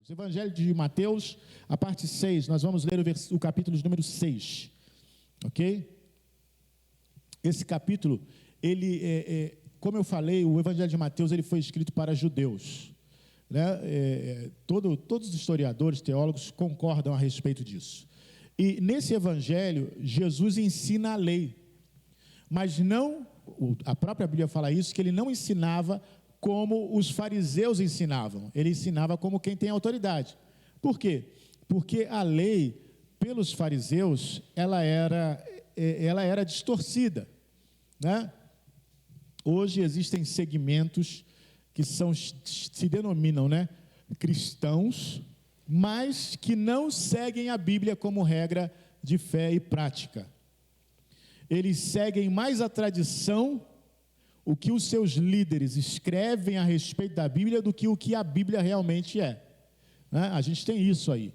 irmãos. Evangelho de Mateus, a parte 6, nós vamos ler o capítulo de número 6, ok? Esse capítulo, como eu falei, o Evangelho de Mateus ele foi escrito para judeus, né? Todos os historiadores, teólogos concordam a respeito disso. E nesse Evangelho, Jesus ensina a lei, mas não, a própria Bíblia fala isso, que ele não ensinava como os fariseus ensinavam, ele ensinava como quem tem autoridade. Por quê? Porque a lei, pelos fariseus, ela era distorcida, né? Hoje existem segmentos que se denominam, né, cristãos, mas que não seguem a Bíblia como regra de fé e prática. Eles seguem mais a tradição, o que os seus líderes escrevem a respeito da Bíblia, do que o que a Bíblia realmente é, né? A gente tem isso aí.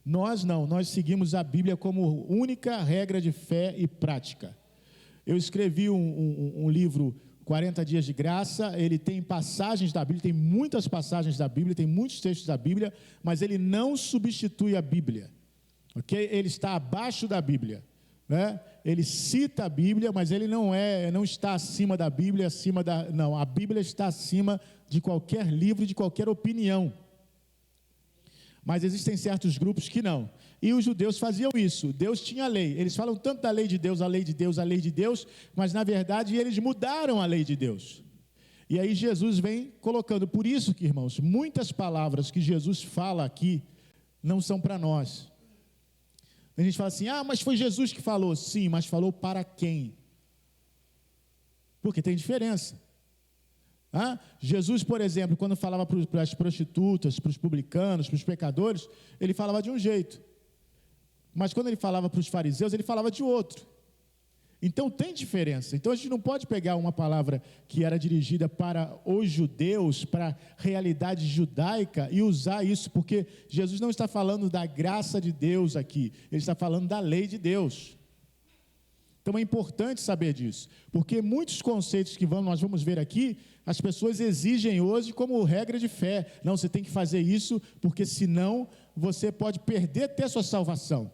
Nós não, nós seguimos a Bíblia como única regra de fé e prática. Eu escrevi um livro, 40 Dias de Graça, ele tem passagens da Bíblia, tem muitas passagens da Bíblia, tem muitos textos da Bíblia, mas ele não substitui a Bíblia, ok? Ele está abaixo da Bíblia, né? Ele cita a Bíblia, mas ele não está acima da Bíblia, não, a Bíblia está acima de qualquer livro, de qualquer opinião. Mas existem certos grupos que não. E os judeus faziam isso. Deus tinha a lei. Eles falam tanto da lei de Deus, a lei de Deus, a lei de Deus, mas na verdade eles mudaram a lei de Deus. E aí Jesus vem colocando. Por isso que, irmãos, muitas palavras que Jesus fala aqui não são para nós. A gente fala assim, mas foi Jesus que falou. Sim, mas falou para quem? Porque tem diferença. Jesus, por exemplo, quando falava para as prostitutas, para os publicanos, para os pecadores, ele falava de um jeito. Mas quando ele falava para os fariseus, ele falava de outro. Então tem diferença. Então a gente não pode pegar uma palavra que era dirigida para os judeus, para a realidade judaica, e usar isso, porque Jesus não está falando da graça de Deus aqui, ele está falando da lei de Deus. Então é importante saber disso, porque muitos conceitos que nós vamos ver aqui, as pessoas exigem hoje como regra de fé. Não, você tem que fazer isso, porque senão você pode perder até sua salvação.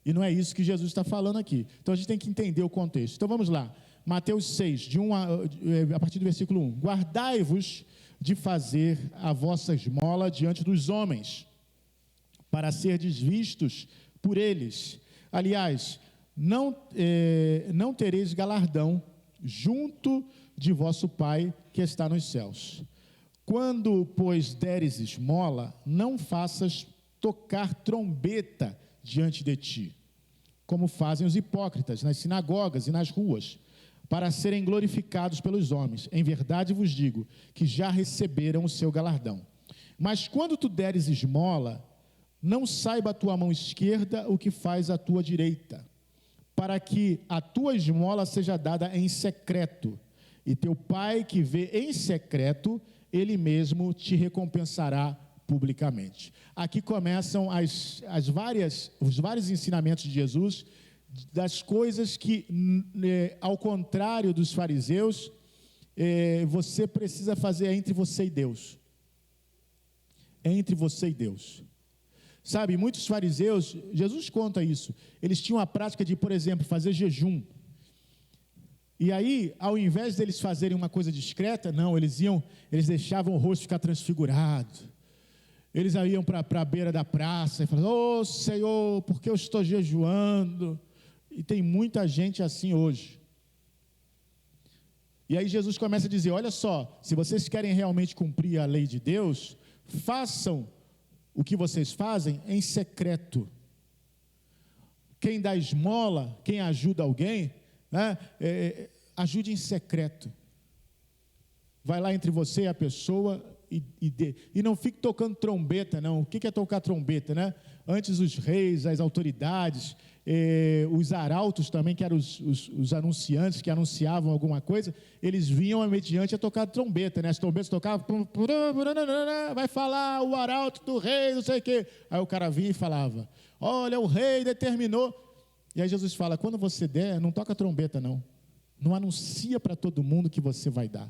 E não é isso que Jesus está falando aqui. Então a gente tem que entender o contexto. Então vamos lá, Mateus 6, a partir do versículo 1. Guardai-vos de fazer a vossa esmola diante dos homens, para serdes vistos por eles. Aliás, não tereis galardão junto de vosso Pai que está nos céus. Quando, pois, deres esmola, não faças tocar trombeta diante de ti, como fazem os hipócritas nas sinagogas e nas ruas, para serem glorificados pelos homens. Em verdade vos digo que já receberam o seu galardão. Mas quando tu deres esmola, não saiba a tua mão esquerda o que faz a tua direita, para que a tua esmola seja dada em secreto, e teu Pai que vê em secreto, ele mesmo te recompensará publicamente. Aqui começam os vários ensinamentos de Jesus, das coisas que, ao contrário dos fariseus, você precisa fazer entre você e Deus. Entre você e Deus. Sabe, muitos fariseus, Jesus conta isso, eles tinham a prática de, por exemplo, fazer jejum. E aí, ao invés deles fazerem uma coisa discreta, não, eles deixavam o rosto ficar transfigurado. Eles iam para a beira da praça e falavam, Senhor, por que eu estou jejuando? E tem muita gente assim hoje. E aí Jesus começa a dizer, olha só, se vocês querem realmente cumprir a lei de Deus, façam o que vocês fazem em secreto. Quem dá esmola, quem ajuda alguém, né, ajude em secreto. Vai lá entre você e a pessoa e não fique tocando trombeta, não. O que é tocar trombeta, né? Antes os reis, as autoridades, os arautos também, que eram os anunciantes que anunciavam alguma coisa, eles vinham mediante a tocar trombeta, né? As trombetas tocavam, vai falar o arauto do rei, não sei o quê. Aí o cara vinha e falava, olha, o rei determinou. E aí Jesus fala, quando você der, não toca trombeta não. Não anuncia para todo mundo que você vai dar.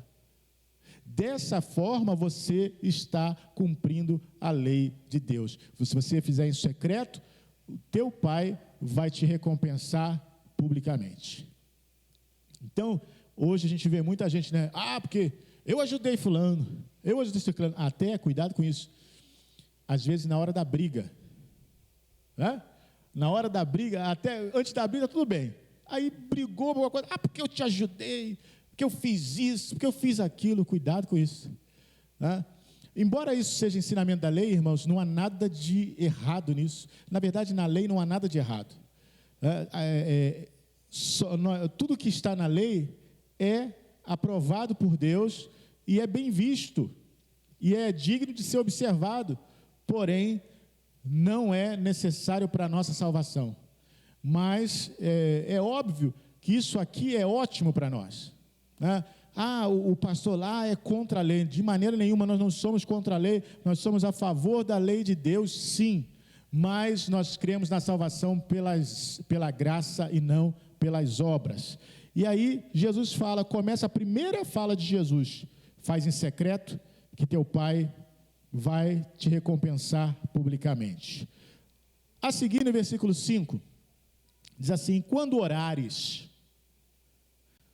Dessa forma você está cumprindo a lei de Deus. Se você fizer em secreto, o teu Pai vai te recompensar publicamente. Então, hoje a gente vê muita gente, né? Porque eu ajudei fulano, eu ajudei ciclano. Até, cuidado com isso. Às vezes na hora da briga, né? Na hora da briga, até antes da briga, tudo bem. Aí brigou alguma coisa, porque eu te ajudei, porque eu fiz isso, porque eu fiz aquilo. Cuidado com isso, né? Embora isso seja ensinamento da lei, irmãos, não há nada de errado nisso. Na verdade, na lei não há nada de errado. Tudo que está na lei é aprovado por Deus e é bem visto, e é digno de ser observado, porém, não é necessário para a nossa salvação. Mas é óbvio que isso aqui é ótimo para nós, né? O pastor lá é contra a lei. De maneira nenhuma, nós não somos contra a lei, nós somos a favor da lei de Deus, sim, mas nós cremos na salvação pela graça e não pelas obras. E aí Jesus começa a primeira fala de Jesus: faz em secreto, que teu Pai vai te recompensar publicamente. A seguir, no versículo 5, diz assim: quando orares.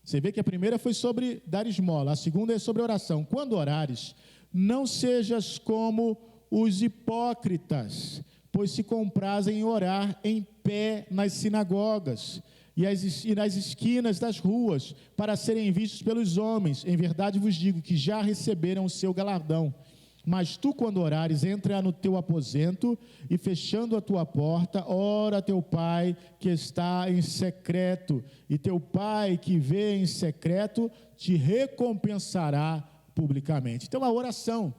Você vê que a primeira foi sobre dar esmola, a segunda é sobre oração. Quando orares, não sejas como os hipócritas, pois se comprazem em orar em pé nas sinagogas e nas esquinas das ruas, para serem vistos pelos homens. Em verdade vos digo que já receberam o seu galardão. Mas tu, quando orares, entra no teu aposento e, fechando a tua porta, ora a teu Pai que está em secreto, e teu Pai que vê em secreto te recompensará publicamente. Então, a oração,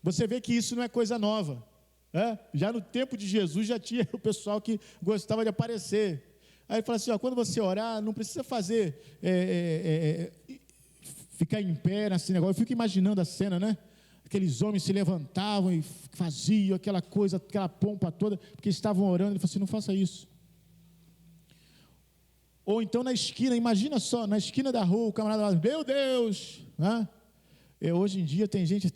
você vê que isso não é coisa nova, né? Já no tempo de Jesus já tinha o pessoal que gostava de aparecer. Aí ele fala assim: quando você orar, não precisa fazer ficar em pé na sinagoga. Eu fico imaginando a cena, né? Aqueles homens se levantavam e faziam aquela coisa, aquela pompa toda, porque estavam orando. Ele falou assim: não faça isso. Ou então na esquina, imagina só, na esquina da rua, o camarada lá, meu Deus, né? Hoje em dia tem gente,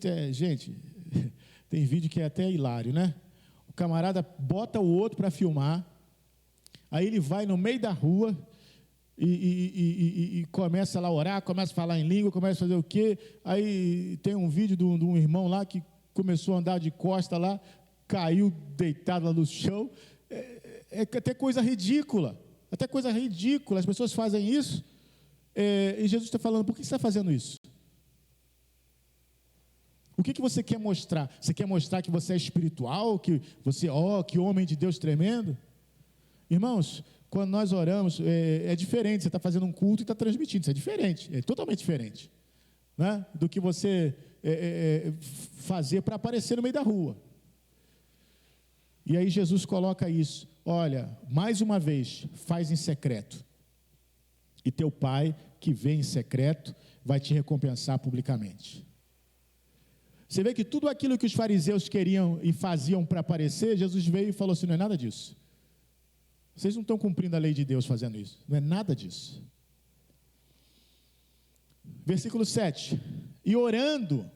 tem vídeo que é até hilário, né? O camarada bota o outro para filmar, aí ele vai no meio da rua e começa lá a orar, começa a falar em língua, começa a fazer o quê? Aí tem um vídeo de um irmão lá que começou a andar de costa lá, caiu deitado lá no chão. É até coisa ridícula, as pessoas fazem isso, e Jesus está falando: por que você está fazendo isso? O que você quer mostrar? Você quer mostrar que você é espiritual, que você, que homem de Deus tremendo? Irmãos, quando nós oramos, é diferente. Você está fazendo um culto e está transmitindo. Isso é diferente, é totalmente diferente, né? Do que você fazer para aparecer no meio da rua. E aí Jesus coloca isso: olha, mais uma vez, faz em secreto, e teu Pai que vê em secreto vai te recompensar publicamente. Você vê que tudo aquilo que os fariseus queriam e faziam para aparecer, Jesus veio e falou assim: não é nada disso. Vocês não estão cumprindo a lei de Deus fazendo isso. Não é nada disso. Versículo 7. E orando,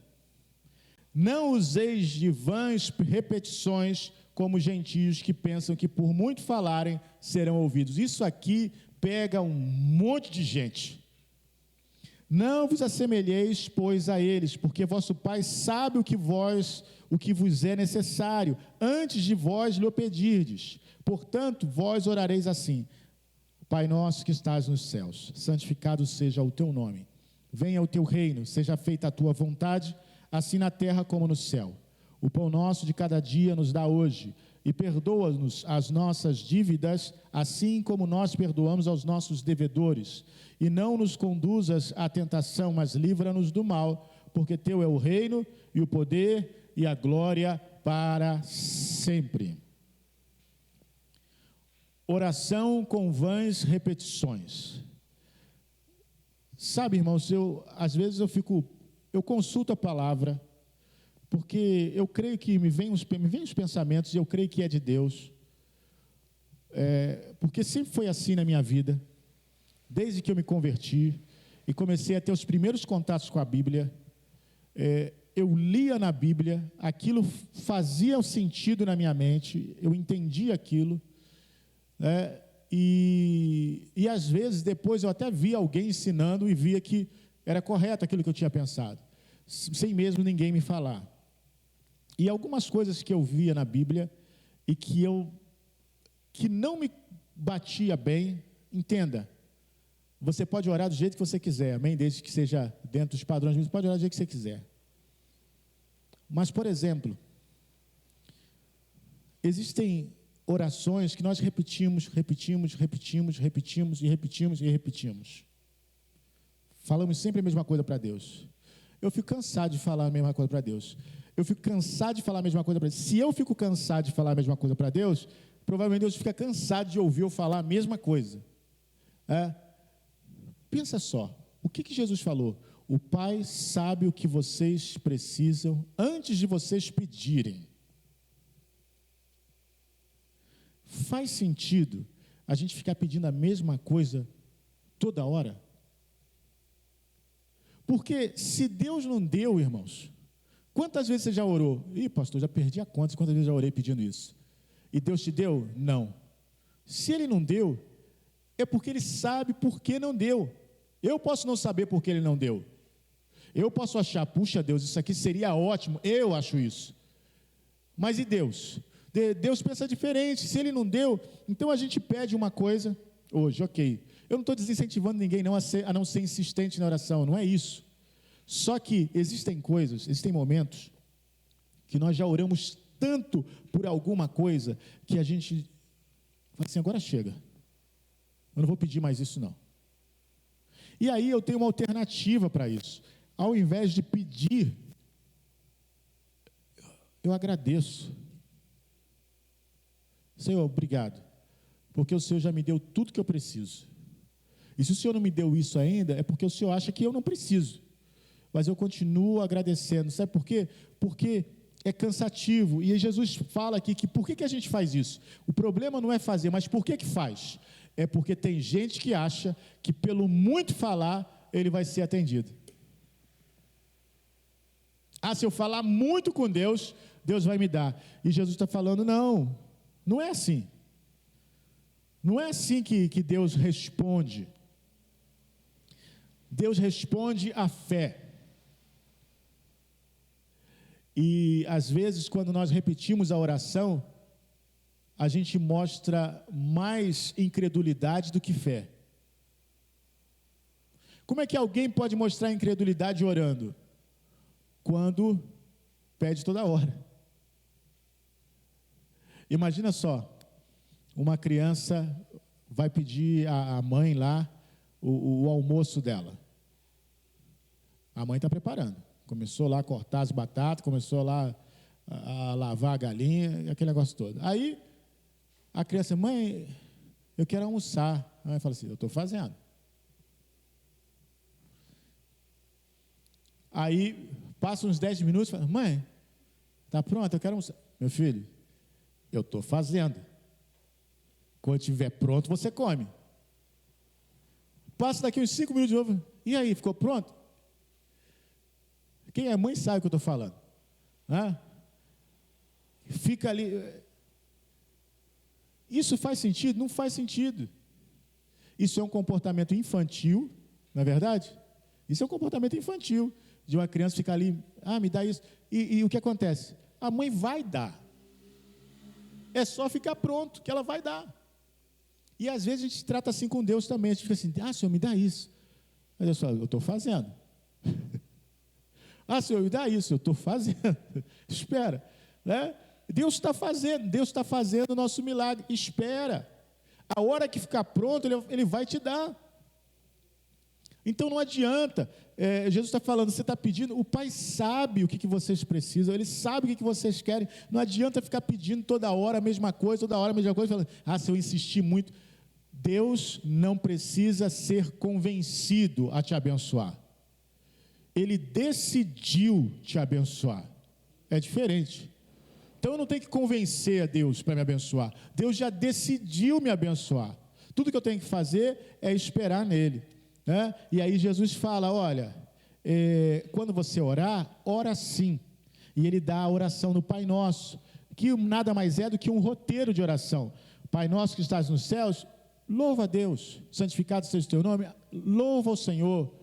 não useis de vãs repetições, como gentios que pensam que por muito falarem serão ouvidos. Isso aqui pega um monte de gente. Não vos assemelheis, pois, a eles, porque vosso Pai sabe o que vos é necessário, antes de vós lhe o pedirdes. Portanto, vós orareis assim: Pai nosso que estás nos céus, santificado seja o teu nome. Venha o teu reino, seja feita a tua vontade, assim na terra como no céu. O pão nosso de cada dia nos dá hoje, e perdoa-nos as nossas dívidas, assim como nós perdoamos aos nossos devedores. E não nos conduzas à tentação, mas livra-nos do mal, porque teu é o reino, e o poder, e a glória para sempre. Oração com vãs repetições. Sabe, irmãos, às vezes eu consulto a palavra, porque eu creio que me vêm os pensamentos, e eu creio que é de Deus, porque sempre foi assim na minha vida, desde que eu me converti, e comecei a ter os primeiros contatos com a Bíblia. eu lia na Bíblia, aquilo fazia sentido na minha mente, eu entendia aquilo, né? E às vezes depois eu até via alguém ensinando e via que era correto aquilo que eu tinha pensado, sem mesmo ninguém me falar. E algumas coisas que eu via na Bíblia e que não me batia bem, entenda, você pode orar do jeito que você quiser, amém? Desde que seja dentro dos padrões, você pode orar do jeito que você quiser. Mas, por exemplo, existem orações que nós repetimos. Falamos sempre a mesma coisa para Deus. Eu fico cansado de falar a mesma coisa para Deus. Eu fico cansado de falar a mesma coisa para Deus. Se eu fico cansado de falar a mesma coisa para Deus, provavelmente Deus fica cansado de ouvir eu falar a mesma coisa. Pensa só, o que Jesus falou? O Pai sabe o que vocês precisam antes de vocês pedirem. Faz sentido a gente ficar pedindo a mesma coisa toda hora? Porque se Deus não deu, irmãos, quantas vezes você já orou? Ih, pastor, já perdi a conta de quantas vezes eu já orei pedindo isso. E Deus te deu? Não. Se Ele não deu, é porque Ele sabe por que não deu. Eu posso não saber por que Ele não deu. Eu posso achar, puxa Deus, isso aqui seria ótimo, eu acho isso. Mas e Deus? Deus pensa diferente. Se Ele não deu, então a gente pede uma coisa hoje, ok. Eu não estou desincentivando ninguém não a não ser insistente na oração, não é isso. Só que existem coisas, existem momentos que nós já oramos tanto por alguma coisa que a gente fala assim, agora chega. Eu não vou pedir mais isso não. E aí eu tenho uma alternativa para isso. Ao invés de pedir, eu agradeço. Senhor, obrigado, porque o Senhor já me deu tudo que eu preciso. E se o Senhor não me deu isso ainda, é porque o Senhor acha que eu não preciso. Mas eu continuo agradecendo. Sabe por quê? Porque é cansativo. E Jesus fala aqui que por que a gente faz isso? O problema não é fazer, mas por que faz? É porque tem gente que acha que pelo muito falar, ele vai ser atendido. Se eu falar muito com Deus, Deus vai me dar. E Jesus está falando, não é assim. Não é assim que Deus responde. Deus responde à fé. E às vezes, quando nós repetimos a oração, a gente mostra mais incredulidade do que fé. Como é que alguém pode mostrar incredulidade orando? Quando pede toda hora. Imagina só, uma criança vai pedir à mãe lá o almoço dela. A mãe está preparando. Começou lá a cortar as batatas, começou lá a lavar a galinha, aquele negócio todo. Aí, a criança, mãe, eu quero almoçar. A mãe fala assim, eu estou fazendo. Aí, passa uns 10 minutos, fala, mãe, está pronto, eu quero almoçar. Meu filho, eu estou fazendo. Quando estiver pronto, você come. Passa daqui uns 5 minutos de novo. E aí, ficou pronto? Quem é mãe sabe o que eu estou falando. Fica ali. Isso faz sentido? Não faz sentido. Isso é um comportamento infantil, não é verdade? Isso é um comportamento infantil, de uma criança ficar ali, me dá isso. E o que acontece? A mãe vai dar. É só ficar pronto, que ela vai dar. E às vezes a gente trata assim com Deus também. A gente fica assim, Senhor, me dá isso. Mas eu falo, eu estou fazendo. Senhor, me dá isso, eu estou fazendo. Espera, né? Deus está fazendo o nosso milagre. Espera. A hora que ficar pronto, Ele vai te dar. Então não adianta. Jesus está falando, você está pedindo, o Pai sabe o que vocês precisam, Ele sabe o que vocês querem. Não adianta ficar pedindo toda hora a mesma coisa, falando, se eu insistir muito. Deus não precisa ser convencido a te abençoar. Ele decidiu te abençoar. É diferente. Então eu não tenho que convencer a Deus para me abençoar. Deus já decidiu me abençoar. Tudo que eu tenho que fazer é esperar nele, né? E aí Jesus fala, olha, quando você orar, ora sim. E ele dá a oração no Pai Nosso, que nada mais é do que um roteiro de oração. Pai nosso que estás nos céus, louva a Deus, santificado seja o teu nome, louva o Senhor,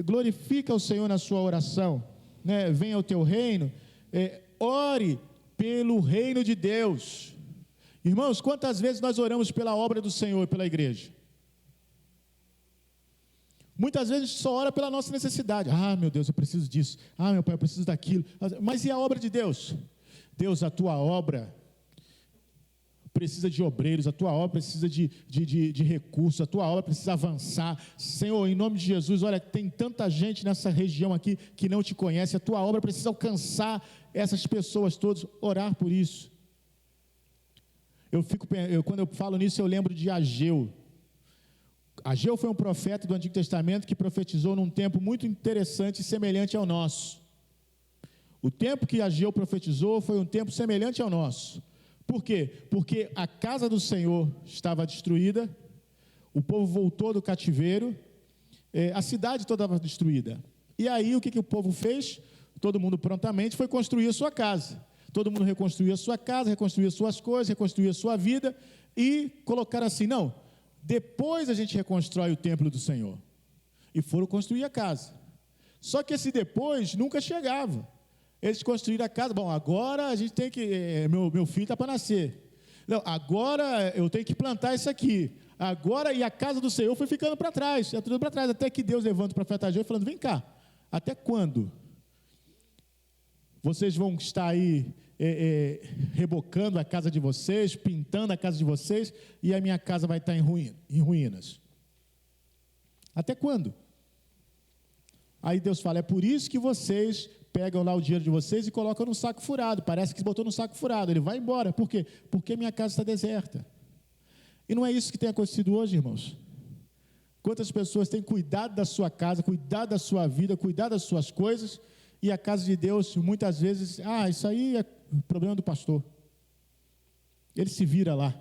glorifica o Senhor na sua oração, né? Venha o teu reino, ore pelo reino de Deus. Irmãos, quantas vezes nós oramos pela obra do Senhor e pela igreja? Muitas vezes a gente só ora pela nossa necessidade. Ah, meu Deus, eu preciso disso. Ah, meu Pai, eu preciso daquilo. Mas e a obra de Deus? Deus, a tua obra precisa de obreiros, a tua obra precisa de recursos, a tua obra precisa avançar. Senhor, em nome de Jesus, olha, tem tanta gente nessa região aqui que não te conhece, a tua obra precisa alcançar essas pessoas todas, orar por isso. Quando eu falo nisso, eu lembro de Ageu. Ageu foi um profeta do Antigo Testamento que profetizou num tempo muito interessante e semelhante ao nosso. O tempo que Ageu profetizou foi um tempo semelhante ao nosso. Por quê? Porque a casa do Senhor estava destruída, o povo voltou do cativeiro, a cidade toda estava destruída. E aí o que o povo fez? Todo mundo prontamente foi construir a sua casa. Todo mundo reconstruiu a sua casa, reconstruiu as suas coisas, reconstruiu a sua vida e colocaram assim, não, depois a gente reconstrói o templo do Senhor. E foram construir a casa. Só que esse depois nunca chegava. Eles construíram a casa, bom, agora a gente tem que, meu filho está para nascer. Não, agora eu tenho que plantar isso aqui. Agora, e a casa do Senhor foi ficando para trás, tudo para trás, até que Deus levanta o profeta Ageu falando, vem cá, até quando vocês vão estar aí rebocando a casa de vocês, pintando a casa de vocês, e a minha casa vai estar em ruínas? Até quando? Aí Deus fala, é por isso que vocês pegam lá o dinheiro de vocês e colocam num saco furado, parece que botou num saco furado, ele vai embora, por quê? Porque minha casa está deserta. E não é isso que tem acontecido hoje, irmãos? Quantas pessoas têm cuidado da sua casa, cuidado da sua vida, cuidado das suas coisas, e a casa de Deus, muitas vezes, isso aí é problema do pastor. Ele se vira lá.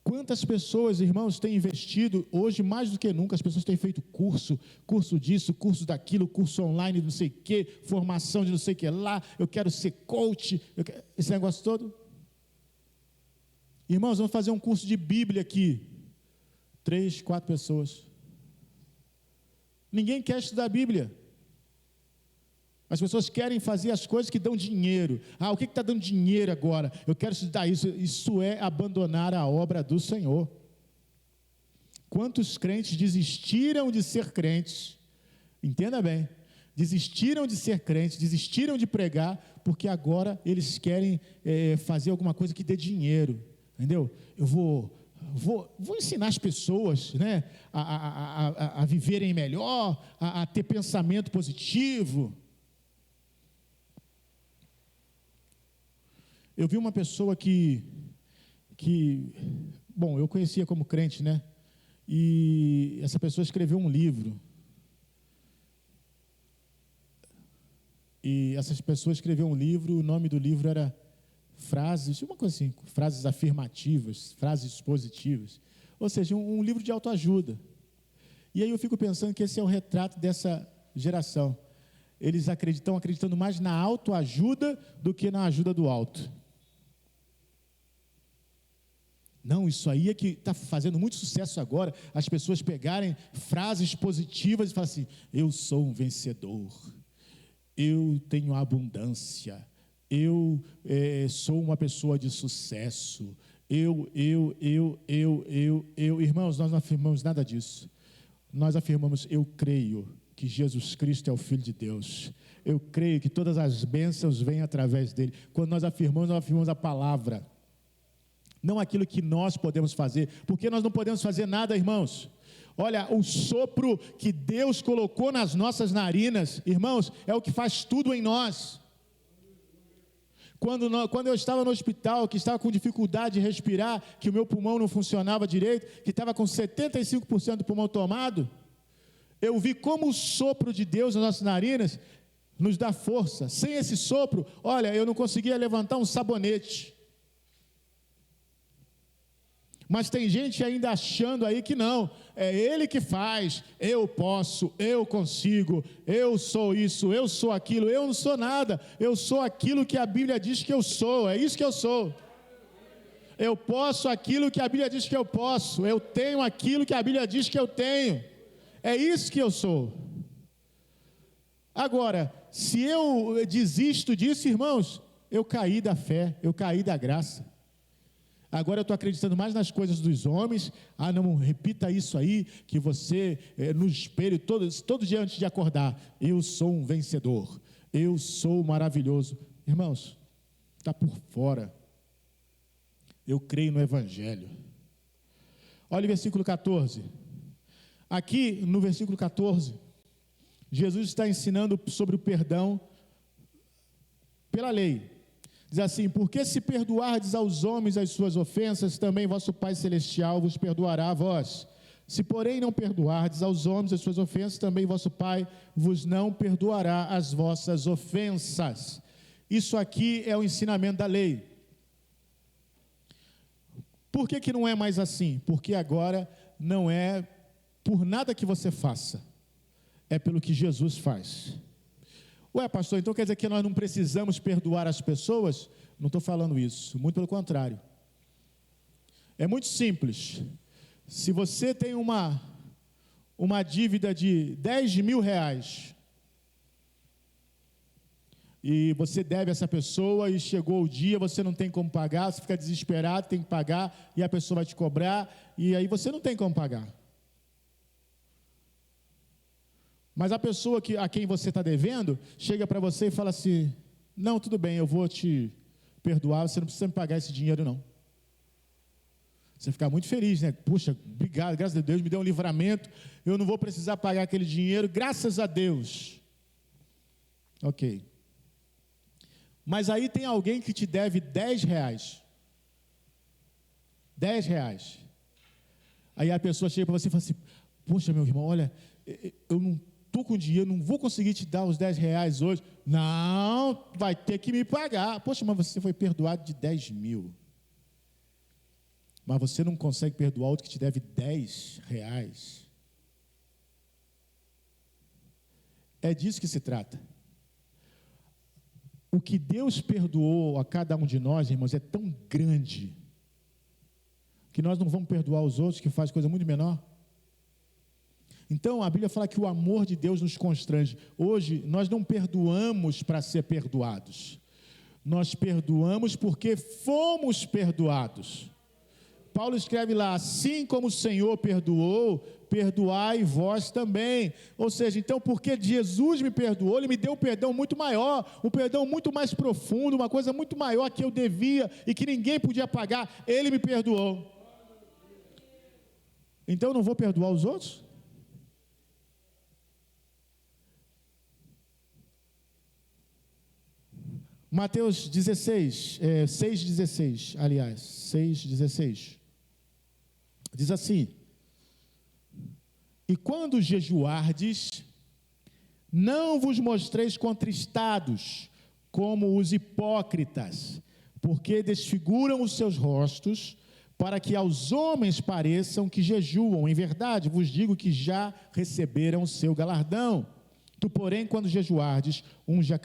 Quantas pessoas, irmãos, têm investido, hoje mais do que nunca, as pessoas têm feito curso disso, curso daquilo, curso online de não sei o quê, formação de não sei o que lá, eu quero ser coach, esse negócio todo. Irmãos, vamos fazer um curso de Bíblia aqui, 3, 4 pessoas. Ninguém quer estudar a Bíblia. As pessoas querem fazer as coisas que dão dinheiro. O que está dando dinheiro agora? Eu quero estudar isso. Isso é abandonar a obra do Senhor. Quantos crentes desistiram de ser crentes? Entenda bem. Desistiram de ser crentes, desistiram de pregar, porque agora eles querem fazer alguma coisa que dê dinheiro. Entendeu? Eu vou ensinar as pessoas, né, a viverem melhor, a ter pensamento positivo. Eu vi uma pessoa que bom, eu conhecia como crente, né? E essa pessoa escreveu um livro. E essa pessoa escreveu um livro, o nome do livro era frases, uma coisa assim, frases afirmativas, frases positivas, ou seja, um livro de autoajuda. E aí eu fico pensando que esse é o retrato dessa geração. Eles estão acreditando mais na autoajuda do que na ajuda do alto. Não, isso aí é que está fazendo muito sucesso agora, as pessoas pegarem frases positivas e falarem assim, eu sou um vencedor, eu tenho abundância, eu sou uma pessoa de sucesso, irmãos, nós não afirmamos nada disso, nós afirmamos, eu creio que Jesus Cristo é o Filho de Deus, eu creio que todas as bênçãos vêm através dele. Quando nós afirmamos a palavra, não aquilo que nós podemos fazer, porque nós não podemos fazer nada, irmãos. Olha, o sopro que Deus colocou nas nossas narinas, irmãos, é o que faz tudo em nós. Quando eu estava no hospital, que estava com dificuldade de respirar, que o meu pulmão não funcionava direito, que estava com 75% do pulmão tomado, eu vi como o sopro de Deus nas nossas narinas nos dá força. Sem esse sopro, olha, eu não conseguia levantar um sabonete. Mas tem gente ainda achando aí que não, é ele que faz, eu posso, eu consigo, eu sou isso, eu sou aquilo, eu não sou nada, eu sou aquilo que a Bíblia diz que eu sou, é isso que eu sou. Eu posso aquilo que a Bíblia diz que eu posso, eu tenho aquilo que a Bíblia diz que eu tenho, é isso que eu sou. Agora, se eu desisto disso, irmãos, eu caí da fé, eu caí da graça. Agora eu estou acreditando mais nas coisas dos homens. Ah, não, repita isso aí, que você, no espelho, todo dia antes de acordar, eu sou um vencedor, eu sou maravilhoso. Irmãos, está por fora. Eu creio no Evangelho. Olha o versículo 14. Aqui, no versículo 14, Jesus está ensinando sobre o perdão pela lei. Diz assim: porque se perdoardes aos homens as suas ofensas, também vosso Pai Celestial vos perdoará a vós. Se porém não perdoardes aos homens as suas ofensas, também vosso Pai vos não perdoará as vossas ofensas. Isso aqui é o ensinamento da lei. Por que que não é mais assim? Porque agora não é por nada que você faça, é pelo que Jesus faz. Ué, pastor, então quer dizer que nós não precisamos perdoar as pessoas? Não estou falando isso, muito pelo contrário. É muito simples. Se você tem uma dívida de 10 mil reais, e você deve a essa pessoa, e chegou o dia, você não tem como pagar, você fica desesperado, tem que pagar, e a pessoa vai te cobrar, e aí você não tem como pagar. Mas a pessoa a quem você está devendo, chega para você e fala assim: não, tudo bem, eu vou te perdoar, você não precisa me pagar esse dinheiro não. Você fica muito feliz, né? Puxa, obrigado, graças a Deus, me deu um livramento, eu não vou precisar pagar aquele dinheiro, graças a Deus. Ok. Mas aí tem alguém que te deve 10 reais. 10 reais. Aí a pessoa chega para você e fala assim: poxa, meu irmão, olha, eu não estou com dinheiro, não vou conseguir te dar os 10 reais hoje. Não, vai ter que me pagar. Poxa, mas você foi perdoado de 10 mil. Mas você não consegue perdoar outro que te deve 10 reais. É disso que se trata. O que Deus perdoou a cada um de nós, irmãos, é tão grande, que nós não vamos perdoar os outros que fazem coisa muito menor. Então, a Bíblia fala que o amor de Deus nos constrange. Hoje, nós não perdoamos para ser perdoados. Nós perdoamos porque fomos perdoados. Paulo escreve lá: assim como o Senhor perdoou, perdoai vós também. Ou seja, então, porque Jesus me perdoou, Ele me deu um perdão muito maior, um perdão muito mais profundo, uma coisa muito maior que eu devia e que ninguém podia pagar, Ele me perdoou. Então, eu não vou perdoar os outros? Mateus 16, 6,16, aliás, 6,16, diz assim: e quando jejuardes, não vos mostreis contristados, como os hipócritas, porque desfiguram os seus rostos, para que aos homens pareçam que jejuam. Em verdade, vos digo que já receberam o seu galardão. Tu, porém, quando jejuardes, unge a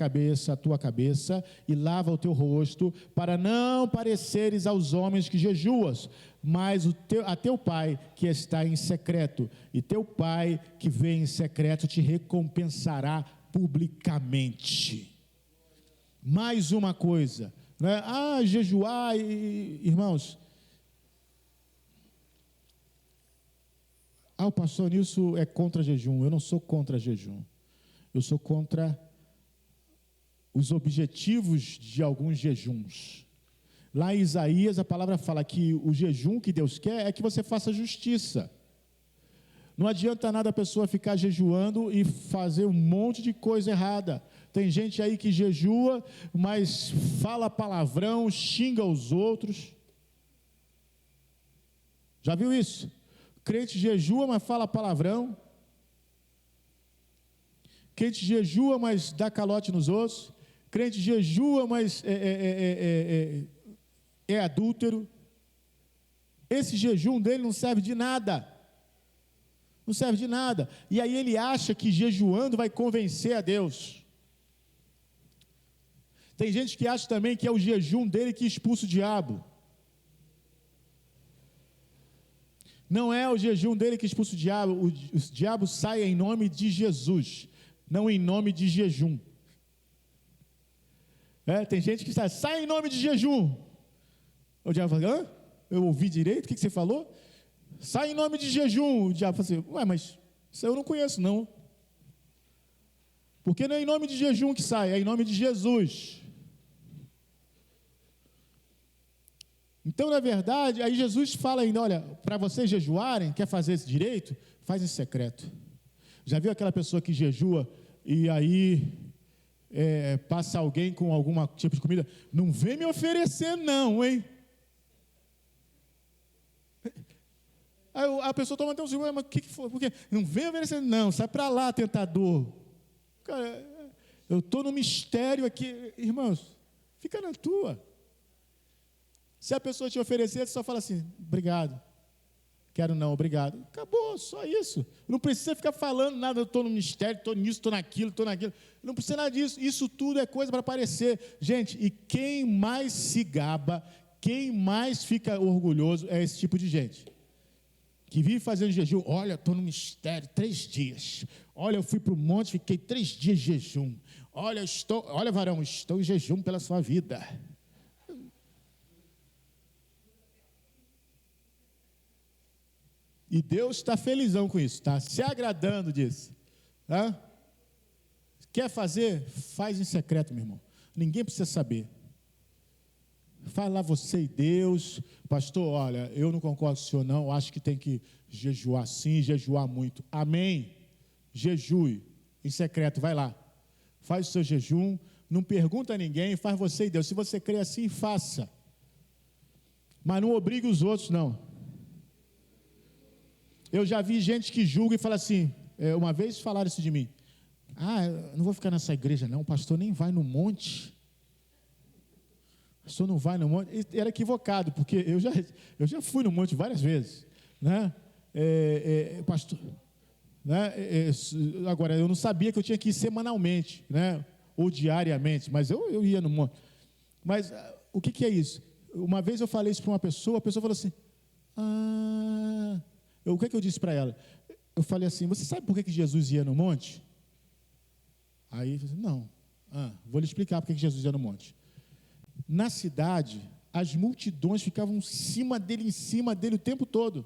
tua cabeça, e lava o teu rosto, para não pareceres aos homens que jejuas, mas a teu Pai que está em secreto, e teu Pai que vê em secreto te recompensará publicamente. Mais uma coisa, né? Jejuar, irmãos. O pastor Nilson é contra jejum. Eu não sou contra jejum. Eu sou contra os objetivos de alguns jejuns. Lá em Isaías, a palavra fala que o jejum que Deus quer é que você faça justiça. Não adianta nada a pessoa ficar jejuando e fazer um monte de coisa errada. Tem gente aí que jejua, mas fala palavrão, xinga os outros. Já viu isso? Crente jejua, mas fala palavrão. Crente jejua, mas dá calote nos outros. Crente jejua, mas é adúltero. Esse jejum dele não serve de nada. Não serve de nada. E aí ele acha que jejuando vai convencer a Deus. Tem gente que acha também que é o jejum dele que expulsa o diabo. Não é o jejum dele que expulsa o diabo. O diabo sai em nome de Jesus, não em nome de jejum. Tem gente que sai em nome de jejum. O diabo fala, hã? Eu ouvi direito? O que você falou? Sai em nome de jejum. O diabo fala assim, ué, mas isso eu não conheço não. Porque não é em nome de jejum que sai, é em nome de Jesus. Então, na verdade, aí Jesus fala ainda, olha, para vocês jejuarem, quer fazer esse direito? Faz em secreto. Já viu aquela pessoa que jejua e aí passa alguém com algum tipo de comida? Não vem me oferecer não, hein? Aí a pessoa toma até um segundo, mas o que foi? Por quê? Não vem oferecer não, sai para lá, tentador. Cara, eu estou no mistério aqui, irmãos, fica na tua. Se a pessoa te oferecer, você só fala assim, obrigado, quero não, obrigado. Acabou, só isso. Não precisa ficar falando nada, eu estou no mistério, estou nisso, estou naquilo. Não precisa nada disso, isso tudo é coisa para aparecer. Gente, e quem mais se gaba, quem mais fica orgulhoso é esse tipo de gente. Que vive fazendo jejum, olha, estou no mistério 3 dias. Olha, eu fui para o monte, fiquei 3 dias de jejum. Olha, varão, estou em jejum pela sua vida. E Deus está felizão com isso, está se agradando disso. Tá? Quer fazer? Faz em secreto, meu irmão. Ninguém precisa saber. Faz lá você e Deus. Pastor, olha, eu não concordo com o senhor não, acho que tem que jejuar sim, jejuar muito. Amém. Jejue em secreto, vai lá. Faz o seu jejum, não pergunta a ninguém, faz você e Deus. Se você crê assim, faça. Mas não obrigue os outros, não. Eu já vi gente que julga e fala assim, uma vez falaram isso de mim, eu não vou ficar nessa igreja não, o pastor nem vai no monte. O pastor não vai no monte. E era equivocado, porque eu já fui no monte várias vezes, né? Pastor, né? Agora, eu não sabia que eu tinha que ir semanalmente, né? Ou diariamente, mas eu ia no monte. Mas o que é isso? Uma vez eu falei isso para uma pessoa, a pessoa falou assim, o que eu disse para ela? Eu falei assim, você sabe por que Jesus ia no monte? Aí, eu falei, não. Vou lhe explicar por que Jesus ia no monte. Na cidade, as multidões ficavam em cima dele o tempo todo.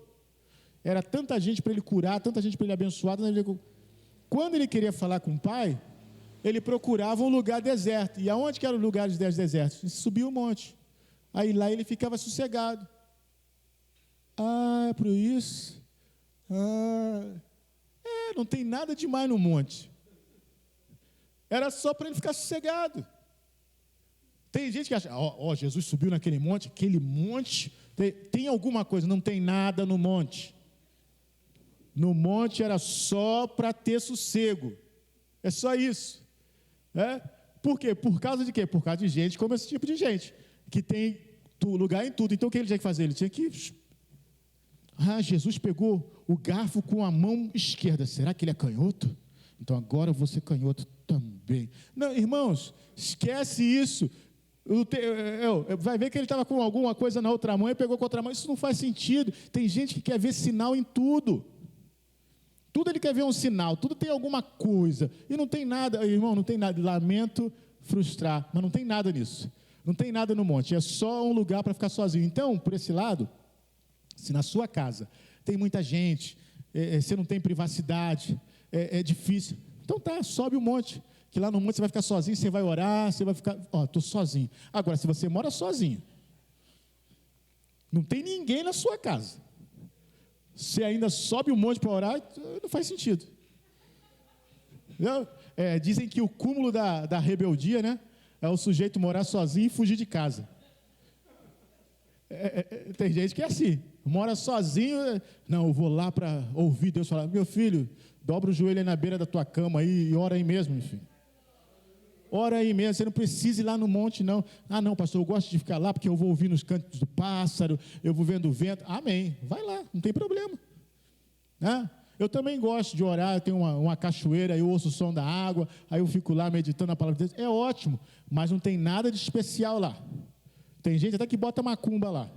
Era tanta gente para ele curar, tanta gente para ele abençoar. Quando ele queria falar com o Pai, ele procurava um lugar deserto. E aonde que eram os lugares desertos? Ele subia o monte. Aí lá ele ficava sossegado. É por isso? Não tem nada demais no monte. Era só para ele ficar sossegado. Tem gente que acha, Jesus subiu naquele monte, tem alguma coisa, não tem nada no monte. No monte era só para ter sossego. É só isso. Por quê? Por causa de quê? Por causa de gente como esse tipo de gente, que tem lugar em tudo. Então o que ele tinha que fazer? Ele tinha que... Jesus pegou o garfo com a mão esquerda. Será que ele é canhoto? Então agora eu vou ser canhoto também. Não, irmãos, esquece isso. Vai ver que ele estava com alguma coisa na outra mão e pegou com a outra mão. Isso não faz sentido. Tem gente que quer ver sinal em tudo. Tudo ele quer ver um sinal, tudo tem alguma coisa. E não tem nada, irmão, não tem nada. Lamento frustrar, mas não tem nada nisso. Não tem nada no monte, é só um lugar para ficar sozinho. Então, por esse lado, se na sua casa tem muita gente, você não tem privacidade, é difícil. Então sobe o monte, que lá no monte você vai ficar sozinho, você vai orar, você vai ficar, estou sozinho. Agora, se você mora sozinho, não tem ninguém na sua casa, você ainda sobe o monte para orar, não faz sentido. Dizem que o cúmulo da rebeldia, né, é o sujeito morar sozinho e fugir de casa. Tem gente que é assim, mora sozinho, não, eu vou lá para ouvir Deus falar, meu filho, dobra o joelho aí na beira da tua cama aí e ora aí mesmo, meu filho. Ora aí mesmo, você não precisa ir lá no monte, não. Ah, não, pastor, eu gosto de ficar lá porque eu vou ouvir nos cantos do pássaro, eu vou vendo o vento. Amém, vai lá, não tem problema. Né? Eu também gosto de orar, eu tenho uma cachoeira, eu ouço o som da água, aí eu fico lá meditando a palavra de Deus. É ótimo, mas não tem nada de especial lá. Tem gente até que bota macumba lá.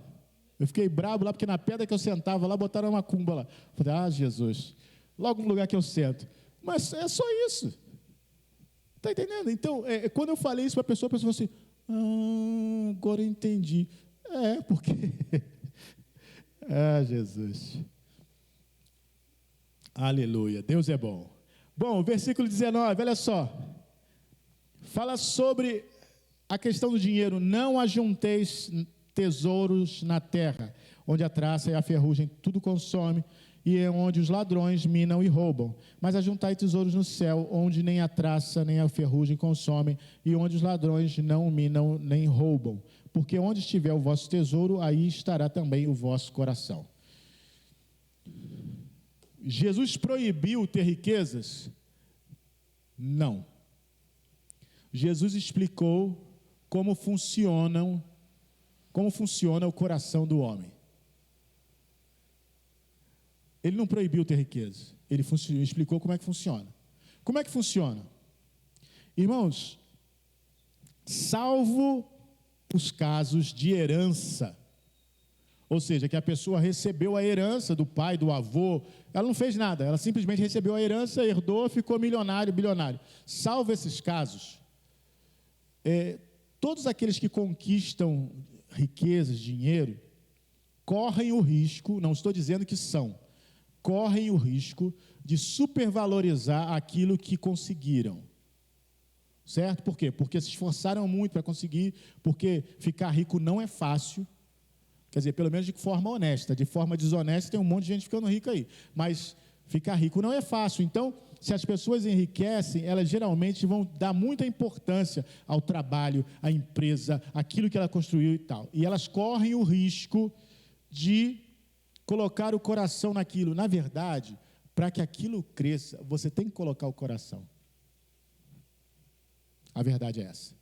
Eu fiquei bravo lá porque na pedra que eu sentava lá, botaram macumba lá. Falei, ah, Jesus, logo no lugar que eu sento. Mas é só isso. Está entendendo? Então, quando eu falei isso para a pessoa falou assim, agora eu entendi. Porque... ah, Jesus. Aleluia, Deus é bom. Bom, versículo 19, olha só. Fala sobre a questão do dinheiro. Não ajunteis tesouros na terra, onde a traça e a ferrugem tudo consome, e é onde os ladrões minam e roubam. Mas ajuntai tesouros no céu, onde nem a traça nem a ferrugem consomem, e onde os ladrões não minam nem roubam. Porque onde estiver o vosso tesouro, aí estará também o vosso coração. Jesus proibiu ter riquezas? Não. Jesus explicou como funciona o coração do homem. Ele não proibiu ter riqueza. Ele explicou como é que funciona. Como é que funciona? Irmãos, salvo os casos de herança, ou seja, que a pessoa recebeu a herança do pai, do avô, ela não fez nada, ela simplesmente recebeu a herança, herdou, ficou milionário, bilionário. Salvo esses casos, todos aqueles que conquistam riquezas, dinheiro, correm o risco, não estou dizendo que são, correm o risco de supervalorizar aquilo que conseguiram. Certo? Por quê? Porque se esforçaram muito para conseguir, porque ficar rico não é fácil. Quer dizer, pelo menos de forma honesta. De forma desonesta tem um monte de gente ficando rica aí. Mas ficar rico não é fácil. Então, se as pessoas enriquecem, elas geralmente vão dar muita importância ao trabalho, à empresa, aquilo que ela construiu e tal. E elas correm o risco de colocar o coração naquilo. Na verdade, para que aquilo cresça, você tem que colocar o coração. A verdade é essa.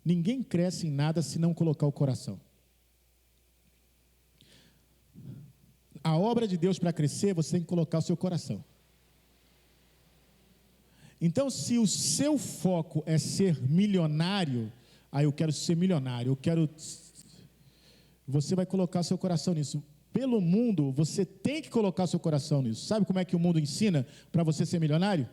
Ninguém cresce em nada se não colocar o coração. A obra de Deus para crescer, você tem que colocar o seu coração. Então, se o seu foco é ser milionário, eu quero ser milionário, você vai colocar o seu coração nisso. Pelo mundo, você tem que colocar o seu coração nisso. Sabe como é que o mundo ensina para você ser milionário?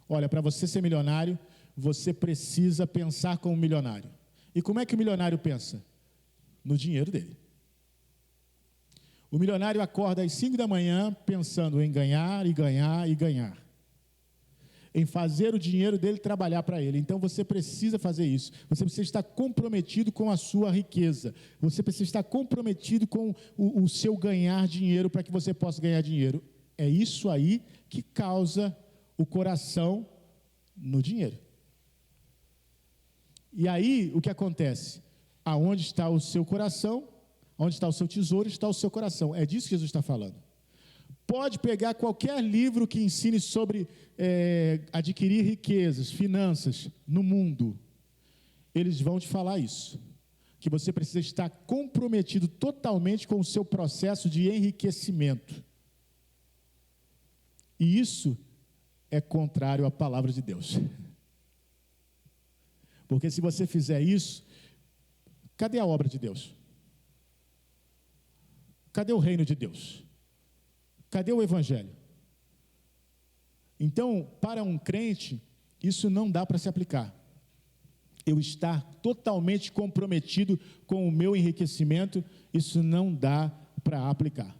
Olha, para você ser milionário, você precisa pensar como milionário. E como é que o milionário pensa? No dinheiro dele. O milionário acorda às 5 da manhã pensando em ganhar e ganhar e ganhar. Em fazer o dinheiro dele trabalhar para ele. Então você precisa fazer isso. Você precisa estar comprometido com a sua riqueza. Você precisa estar comprometido com o seu ganhar dinheiro para que você possa ganhar dinheiro. É isso aí que causa o coração no dinheiro. E aí, o que acontece? Aonde está o seu coração, onde está o seu tesouro, está o seu coração. É disso que Jesus está falando. Pode pegar qualquer livro que ensine sobre adquirir riquezas, finanças no mundo. Eles vão te falar isso. Que você precisa estar comprometido totalmente com o seu processo de enriquecimento. E isso é contrário à palavra de Deus. Porque se você fizer isso, cadê a obra de Deus? Cadê o reino de Deus? Cadê o evangelho? Então, para um crente, isso não dá para se aplicar. Eu estar totalmente comprometido com o meu enriquecimento, isso não dá para aplicar.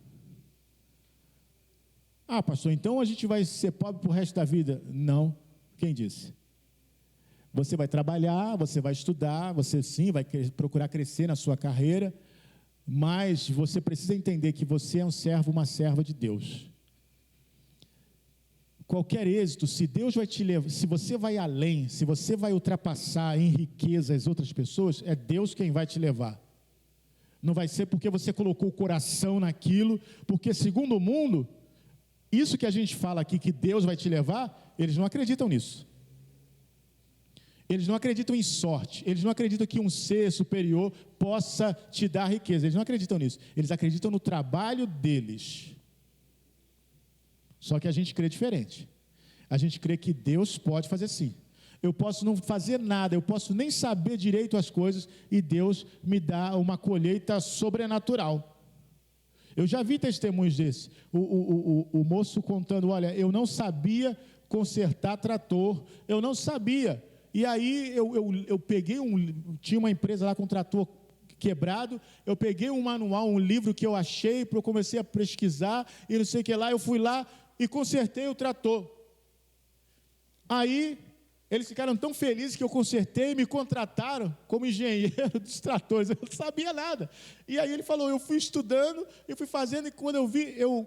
Ah, pastor, então a gente vai ser pobre para o resto da vida? Não. Quem disse? Você vai trabalhar, você vai estudar, você sim vai procurar crescer na sua carreira, mas você precisa entender que você é um servo, uma serva de Deus. Qualquer êxito, se Deus vai te levar, se você vai além, se você vai ultrapassar em riqueza as outras pessoas, é Deus quem vai te levar. Não vai ser porque você colocou o coração naquilo, porque segundo o mundo, isso que a gente fala aqui, que Deus vai te levar, eles não acreditam nisso. Eles não acreditam em sorte, eles não acreditam que um ser superior possa te dar riqueza, eles não acreditam nisso, eles acreditam no trabalho deles. Só que a gente crê diferente, a gente crê que Deus pode fazer sim. Eu posso não fazer nada, eu posso nem saber direito as coisas e Deus me dá uma colheita sobrenatural. Eu já vi testemunhos desse, o moço contando, olha, eu não sabia consertar trator, eu não sabia. E aí eu peguei tinha uma empresa lá com trator quebrado, eu peguei um manual, um livro que eu achei, eu comecei a pesquisar, e não sei o que lá, eu fui lá e consertei o trator. Aí, eles ficaram tão felizes que eu consertei e me contrataram como engenheiro dos tratores, eu não sabia nada. E aí ele falou, eu fui estudando, eu fui fazendo, e quando eu vi, eu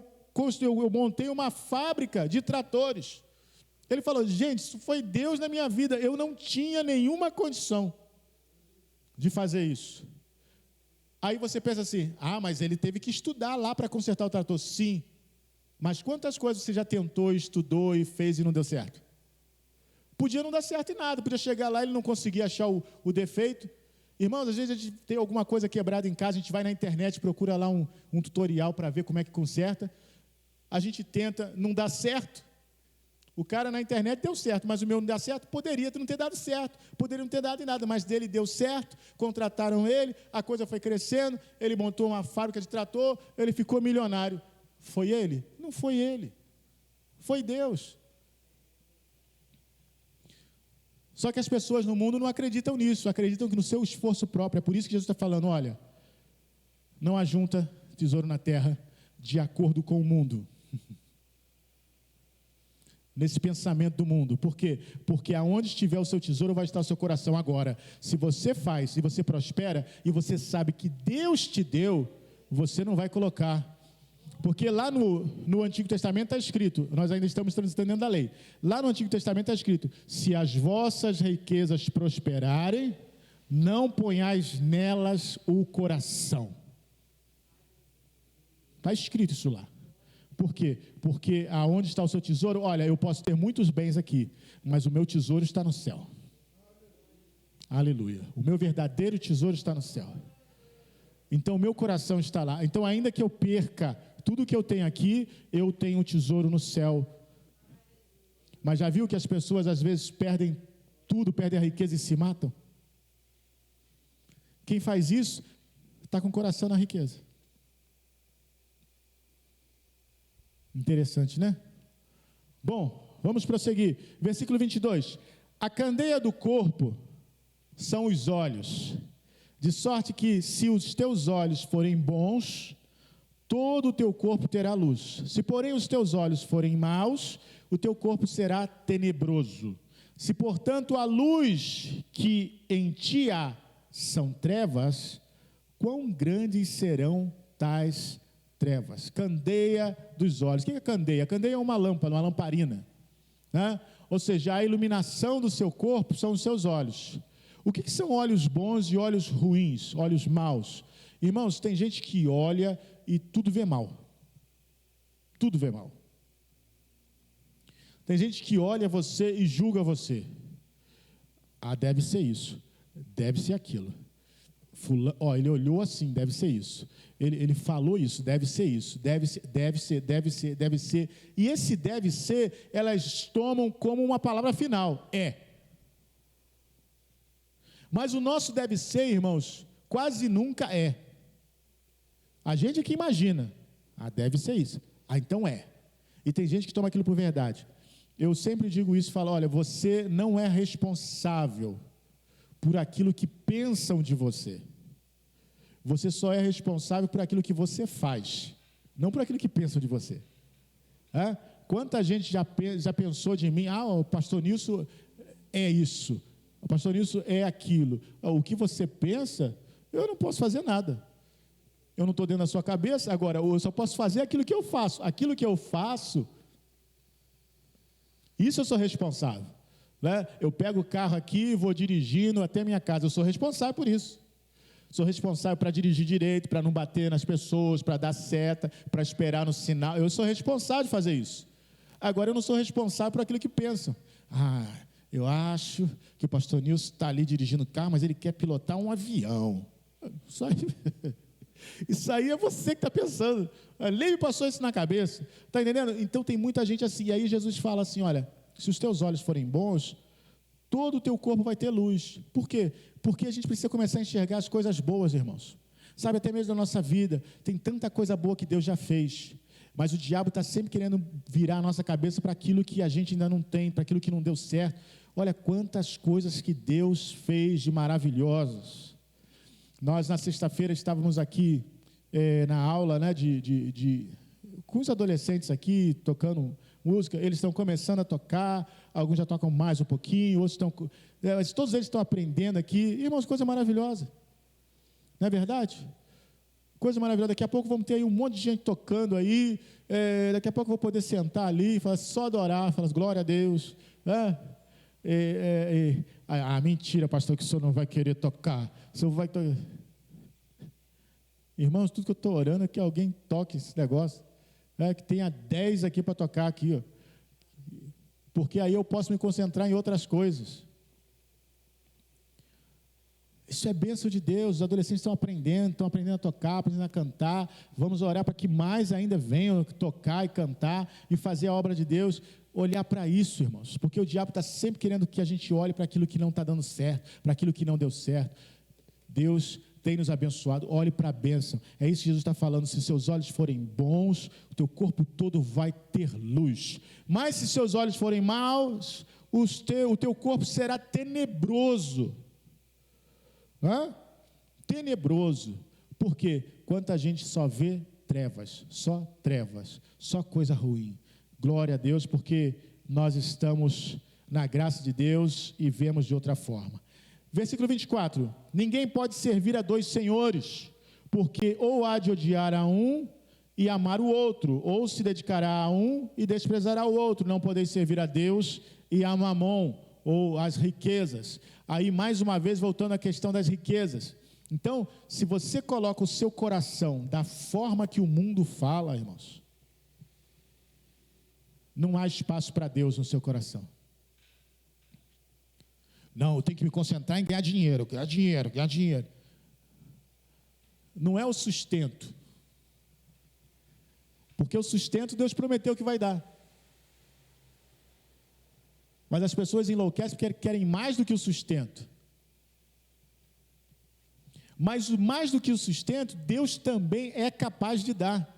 montei uma fábrica de tratores. Ele falou, gente, isso foi Deus na minha vida, eu não tinha nenhuma condição de fazer isso. Aí você pensa assim, mas ele teve que estudar lá para consertar o trator. Sim, mas quantas coisas você já tentou, estudou e fez e não deu certo? Podia não dar certo em nada, podia chegar lá e ele não conseguia achar o defeito. Irmãos, às vezes a gente tem alguma coisa quebrada em casa, a gente vai na internet, procura lá um tutorial para ver como é que conserta. A gente tenta, não dá certo. O cara na internet deu certo, mas o meu não dá certo, poderia não ter dado certo, poderia não ter dado em nada, mas dele deu certo, contrataram ele, a coisa foi crescendo, ele montou uma fábrica de trator, ele ficou milionário. Foi ele? Não foi ele, foi Deus. Só que as pessoas no mundo não acreditam nisso, acreditam que no seu esforço próprio, é por isso que Jesus está falando, olha, não ajunta tesouro na terra de acordo com o mundo. Nesse pensamento do mundo. Por quê? Porque aonde estiver o seu tesouro vai estar o seu coração. Agora, se você faz e você prospera e você sabe que Deus te deu, você não vai colocar. Porque lá no Antigo Testamento está escrito, nós ainda estamos transitando dentro da lei, lá no Antigo Testamento está escrito, se as vossas riquezas prosperarem, não ponhais nelas o coração. Está escrito isso lá. Por quê? Porque aonde está o seu tesouro? Olha, eu posso ter muitos bens aqui, mas o meu tesouro está no céu. Aleluia. O meu verdadeiro tesouro está no céu. Então, o meu coração está lá. Então, ainda que eu perca tudo que eu tenho aqui, eu tenho um tesouro no céu. Mas já viu que as pessoas às vezes perdem tudo, perdem a riqueza e se matam? Quem faz isso está com o coração na riqueza. Interessante, né? Bom, vamos prosseguir. Versículo 22. A candeia do corpo são os olhos, de sorte que se os teus olhos forem bons, todo o teu corpo terá luz. Se porém os teus olhos forem maus, o teu corpo será tenebroso. Se portanto a luz que em ti há são trevas, quão grandes serão tais trevas? Candeia dos olhos. O que é candeia? A candeia é uma lâmpada, uma lamparina, né? Ou seja, a iluminação do seu corpo são os seus olhos. O que são olhos bons e olhos ruins, olhos maus? Irmãos, tem gente que olha e tudo vê mal. Tudo vê mal. Tem gente que olha você e julga você. Deve ser isso, deve ser aquilo. Ele olhou assim, deve ser isso. Ele falou isso, deve ser isso, deve ser. E esse deve ser, elas tomam como uma palavra final, Mas o nosso deve ser, irmãos, quase nunca é. A gente é que imagina, deve ser isso, então é. E tem gente que toma aquilo por verdade. Eu sempre digo isso e falo, olha, você não é responsável por aquilo que pensam de você. Você só é responsável por aquilo que você faz, não por aquilo que pensam de você. Quanta gente já pensou de mim, o pastor Nilson é isso, o pastor Nilson é aquilo. O que você pensa, eu não posso fazer nada. Eu não estou dentro da sua cabeça, agora eu só posso fazer aquilo que eu faço. Aquilo que eu faço, isso eu sou responsável. Né? Eu pego o carro aqui e vou dirigindo até a minha casa, eu sou responsável por isso. Sou responsável para dirigir direito, para não bater nas pessoas, para dar seta, para esperar no sinal. Eu sou responsável de fazer isso. Agora eu não sou responsável por aquilo que pensam. eu acho que o pastor Nilson está ali dirigindo o carro, mas ele quer pilotar um avião. Isso aí é você que está pensando. Nem me passou isso na cabeça. Está entendendo? Então tem muita gente assim. E aí Jesus fala assim, olha, se os teus olhos forem bons, todo o teu corpo vai ter luz. Por quê? Porque a gente precisa começar a enxergar as coisas boas, irmãos. Sabe, até mesmo na nossa vida, tem tanta coisa boa que Deus já fez. Mas o diabo está sempre querendo virar a nossa cabeça para aquilo que a gente ainda não tem, para aquilo que não deu certo. Olha quantas coisas que Deus fez de maravilhosas. Nós, na sexta-feira, estávamos aqui na aula, né, com os adolescentes aqui, tocando música. Eles estão começando a tocar, alguns já tocam mais um pouquinho, outros estão... todos eles estão aprendendo aqui. Irmãos, coisa maravilhosa. Não é verdade? Coisa maravilhosa. Daqui a pouco vamos ter aí um monte de gente tocando aí. Daqui a pouco eu vou poder sentar ali e falar, só adorar, falar glória a Deus. Mentira, pastor, que o senhor não vai querer tocar. O senhor vai tocar. Irmãos, tudo que eu estou orando é que alguém toque esse negócio. Que tenha 10 aqui para tocar aqui. Ó. Porque aí eu posso me concentrar em outras coisas. Isso é bênção de Deus. Os adolescentes estão aprendendo a tocar, aprendendo a cantar. Vamos orar para que mais ainda venham tocar e cantar e fazer a obra de Deus. Olhar para isso, irmãos, porque o diabo está sempre querendo que a gente olhe para aquilo que não está dando certo, para aquilo que não deu certo. Deus tem nos abençoado, olhe para a bênção. É isso que Jesus está falando. Se seus olhos forem bons, o teu corpo todo vai ter luz. Mas se seus olhos forem maus, o teu corpo será tenebroso. Tenebroso. Por quê? Quanta gente só vê trevas, só coisa ruim. Glória a Deus, porque nós estamos na graça de Deus e vemos de outra forma. Versículo 24, ninguém pode servir a 2 senhores, porque ou há de odiar a um e amar o outro, ou se dedicará a um e desprezará o outro. Não podeis servir a Deus e a Mamon, ou as riquezas. Aí, mais uma vez, voltando à questão das riquezas. Então, se você coloca o seu coração da forma que o mundo fala, irmãos, não há espaço para Deus no seu coração. Não, eu tenho que me concentrar em ganhar dinheiro. Não é o sustento. Porque o sustento Deus prometeu que vai dar. Mas as pessoas enlouquecem porque querem mais do que o sustento. Mas mais do que o sustento, Deus também é capaz de dar.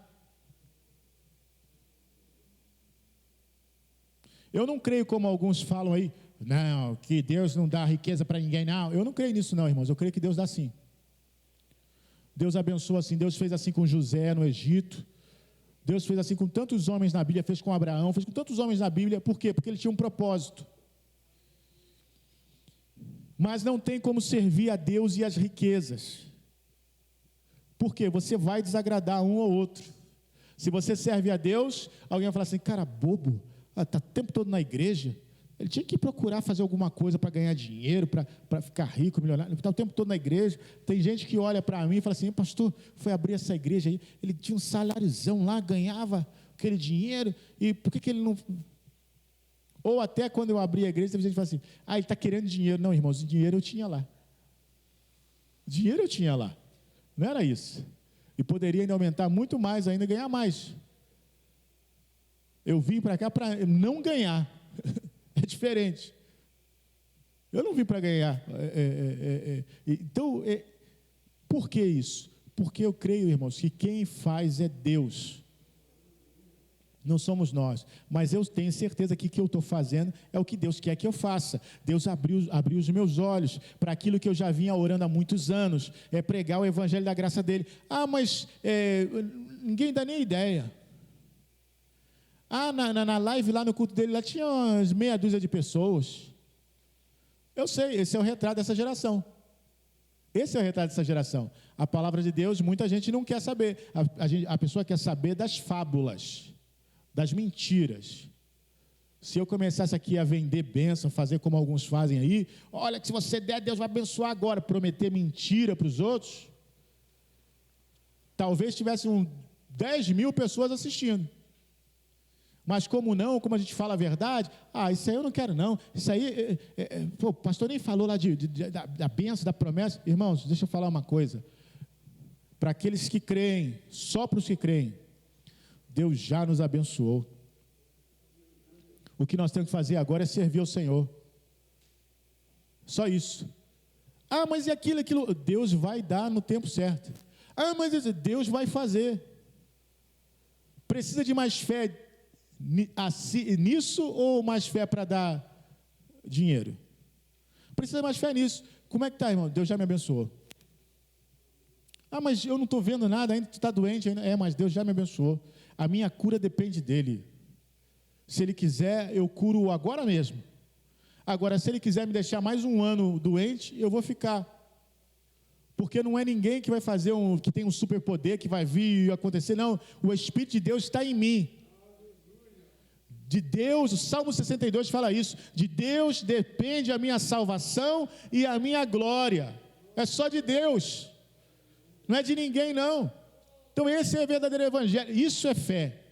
Eu não creio como alguns falam aí, não, que Deus não dá riqueza para ninguém, não. Eu não creio nisso não, irmãos, eu creio que Deus dá sim. Deus abençoa assim, Deus fez assim com José no Egito, Deus fez assim com tantos homens na Bíblia, fez com Abraão, fez com tantos homens na Bíblia, por quê? Porque ele tinha um propósito. Mas não tem como servir a Deus e as riquezas. Por quê? Você vai desagradar um ou outro. Se você serve a Deus, alguém vai falar assim, cara bobo, está o tempo todo na igreja, ele tinha que procurar fazer alguma coisa para ganhar dinheiro, para ficar rico, milionário, ele está o tempo todo na igreja. Tem gente que olha para mim e fala assim, pastor, foi abrir essa igreja aí, ele tinha um saláriozão lá, ganhava aquele dinheiro, e por que ele não... Ou até quando eu abri a igreja, teve gente que fala assim, ele está querendo dinheiro. Não, irmãos, dinheiro eu tinha lá. Dinheiro eu tinha lá. Não era isso. E poderia ainda aumentar muito mais, ainda ganhar mais. Eu vim para cá para não ganhar. É diferente. Eu não vim para ganhar. Então, por que isso? Porque eu creio, irmãos, que quem faz é Deus. Não somos nós. Mas eu tenho certeza que o que eu estou fazendo é o que Deus quer que eu faça. Deus abriu os meus olhos para aquilo que eu já vinha orando há muitos anos. É pregar o evangelho da graça dele. Mas ninguém dá nem ideia. Na live lá no culto dele, lá tinha umas meia dúzia de pessoas. Eu sei, esse é o retrato dessa geração. Esse é o retrato dessa geração. A palavra de Deus, muita gente não quer saber. A pessoa quer saber das fábulas, das mentiras. Se eu começasse aqui a vender bênção, fazer como alguns fazem aí, olha que se você der, Deus vai abençoar agora, prometer mentira para os outros, talvez tivesse 10 mil pessoas assistindo. Mas como não, como a gente fala a verdade, isso aí eu não quero não, isso aí, o pastor nem falou lá da bênção, da promessa. Irmãos, deixa eu falar uma coisa, para aqueles que creem, só para os que creem, Deus já nos abençoou. O que nós temos que fazer agora é servir ao Senhor, só isso. Mas e aquilo, Deus vai dar no tempo certo. Mas Deus vai fazer. Precisa de mais fé nisso ou mais fé para dar dinheiro? Precisa mais fé nisso. Como é que está, irmão? Deus já me abençoou. Mas eu não estou vendo nada, ainda tu está doente ainda. Mas Deus já me abençoou. A minha cura depende dele. Se ele quiser, eu curo agora mesmo. Agora, se ele quiser me deixar mais um ano doente, eu vou ficar. Porque não é ninguém que vai fazer que tem um superpoder, que vai vir e acontecer. Não, o Espírito de Deus está em mim. De Deus, o Salmo 62 fala isso. De Deus depende a minha salvação e a minha glória. É só de Deus. Não é de ninguém, não. Então esse é o verdadeiro evangelho. Isso é fé.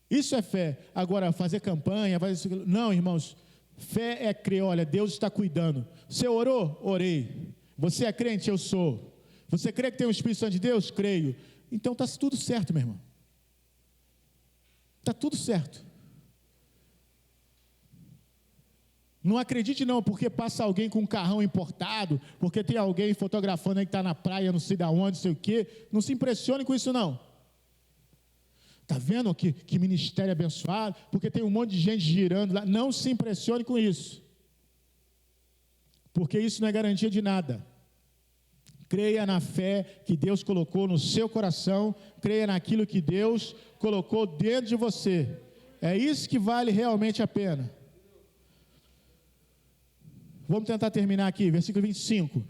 Isso é fé. Agora, fazer campanha, não, irmãos. Fé é crer, olha, Deus está cuidando. Você orou? Orei. Você é crente? Eu sou. Você crê que tem o Espírito Santo de Deus? Creio. Então está tudo certo, meu irmão. Está tudo certo. Não acredite não, porque passa alguém com um carrão importado, porque tem alguém fotografando aí que está na praia, não sei de onde, não sei o quê. Não se impressione com isso não. Está vendo que ministério abençoado? Porque tem um monte de gente girando lá. Não se impressione com isso. Porque isso não é garantia de nada. Creia na fé que Deus colocou no seu coração. Creia naquilo que Deus colocou dentro de você. É isso que vale realmente a pena. Vamos tentar terminar aqui, versículo 25.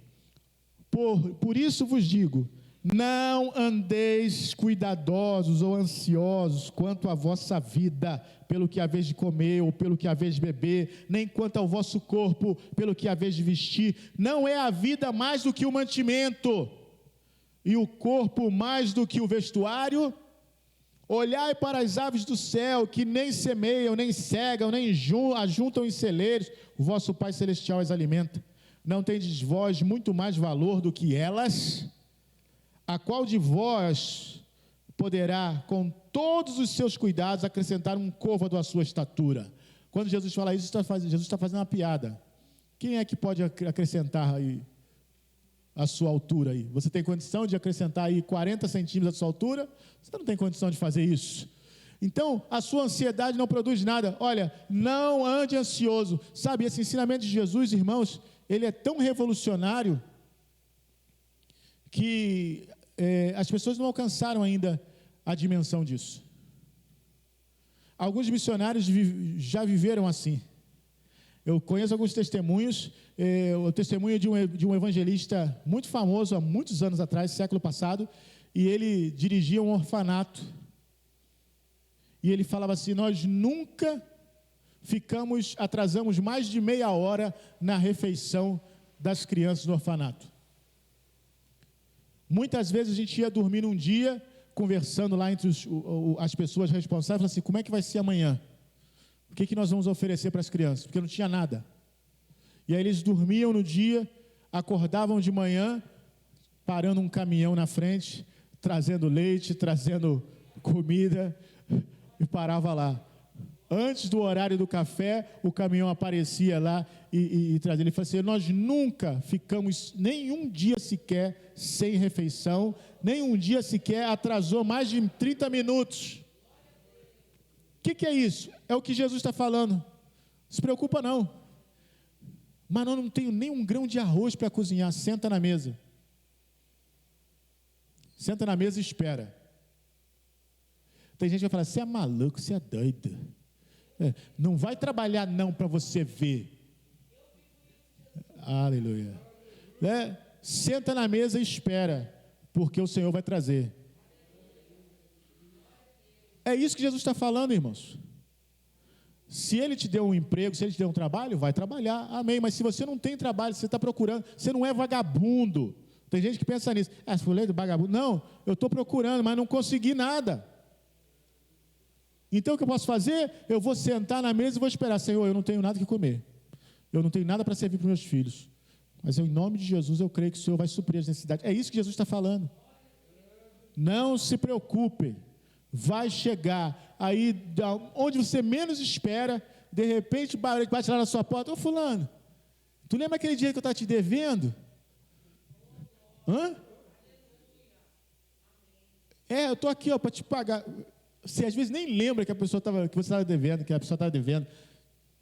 Por isso vos digo, não andeis cuidadosos ou ansiosos quanto à vossa vida, pelo que haveis de comer ou pelo que haveis de beber, nem quanto ao vosso corpo, pelo que haveis de vestir. Não é a vida mais do que o mantimento, e o corpo mais do que o vestuário? Olhai para as aves do céu, que nem semeiam, nem cegam, nem ajuntam em celeiros, o vosso Pai Celestial as alimenta. Não tendes vós muito mais valor do que elas? A qual de vós poderá, com todos os seus cuidados, acrescentar um côvado à sua estatura? Quando Jesus fala isso, Jesus está fazendo uma piada. Quem é que pode acrescentar aí a sua altura aí? Você tem condição de acrescentar aí 40 centímetros da sua altura? Você não tem condição de fazer isso. Então, a sua ansiedade não produz nada. Olha, não ande ansioso. Sabe, esse ensinamento de Jesus, irmãos, ele é tão revolucionário que as pessoas não alcançaram ainda a dimensão disso. Alguns missionários já viveram assim. Eu conheço alguns testemunhos, o testemunho de um evangelista muito famoso há muitos anos atrás, século passado, e ele dirigia um orfanato. E ele falava assim: nós nunca atrasamos mais de meia hora na refeição das crianças no orfanato. Muitas vezes a gente ia dormir num dia, conversando lá entre as pessoas responsáveis, falando assim: como é que vai ser amanhã? O que nós vamos oferecer para as crianças? Porque não tinha nada. E aí eles dormiam no dia, acordavam de manhã, parando um caminhão na frente, trazendo leite, trazendo comida, e parava lá. Antes do horário do café, o caminhão aparecia lá e trazia. Ele falou assim: nós nunca ficamos nenhum dia sequer sem refeição, nenhum dia sequer atrasou mais de 30 minutos. O que é isso? É o que Jesus está falando. Não se preocupa não. Mas eu não tenho nem um grão de arroz para cozinhar. Senta na mesa. Senta na mesa e espera. Tem gente que vai falar: você é maluco, você é doido. Não vai trabalhar não para você ver. Aleluia. Senta na mesa e espera, porque o Senhor vai trazer. É isso que Jesus está falando, irmãos. Se Ele te deu um emprego, se Ele te deu um trabalho, vai trabalhar, amém. Mas se você não tem trabalho, você está procurando, você não é vagabundo. Tem gente que pensa nisso: fulano é vagabundo. Não, eu estou procurando, mas não consegui nada. Então o que eu posso fazer? Eu vou sentar na mesa e vou esperar. Senhor, eu não tenho nada que comer. Eu não tenho nada para servir para os meus filhos. Mas em nome de Jesus eu creio que o Senhor vai suprir as necessidades. É isso que Jesus está falando. Não se preocupe. Vai chegar aí onde você menos espera. De repente bate lá na sua porta. Ô fulano, tu lembra aquele dia que eu estava te devendo? Hã? Eu estou aqui para te pagar. Você às vezes nem lembra que a pessoa que você estava devendo, que a pessoa estava devendo.